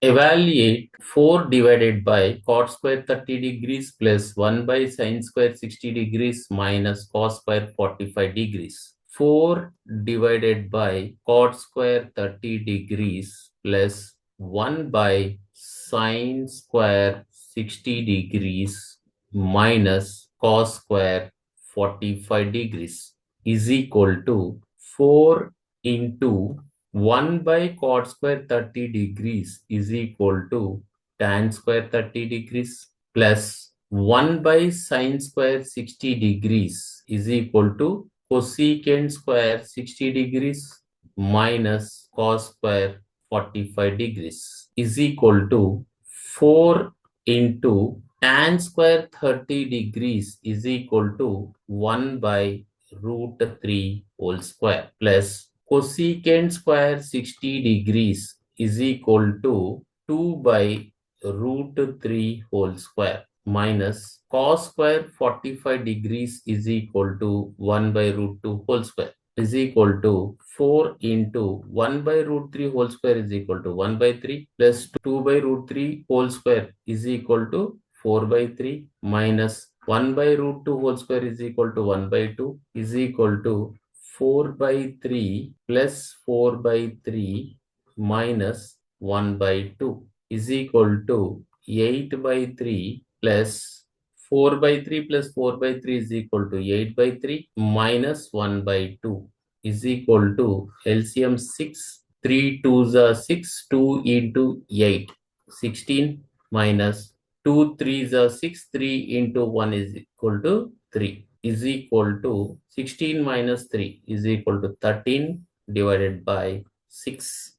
Evaluate 4 divided by cot square 30 degrees plus 1 by sin square 60 degrees minus cos square 45 degrees. 4 divided by cot square 30 degrees plus 1 by sin square 60 degrees minus cos square 45 degrees is equal to 4 into 1 by cot square 30 degrees is equal to tan square 30 degrees plus 1 by sin square 60 degrees is equal to cosecant square 60 degrees minus cos square 45 degrees is equal to 4 into tan square 30 degrees is equal to 1 by root 3 whole square plus cosecant square 60 degrees is equal to 2 by root 3 whole square minus cos square 45 degrees is equal to 1 by root 2 whole square is equal to 4 into 1 by root 3 whole square is equal to 1 by 3 plus 2 by root 3 whole square is equal to 4 by 3 minus 1 by root 2 whole square is equal to 1 by 2 is equal to 4 by 3 plus 4 by 3 minus 1 by 2 is equal to 8 by 3 plus 4 by 3 plus 4 by 3 is equal to 8 by 3 minus 1 by 2 is equal to LCM 6. 3 2s are 6, 2 into 8, 16 minus 2 3s are 6, 3 into 1 is equal to 3 is equal to 16 minus 3 is equal to 13 divided by 6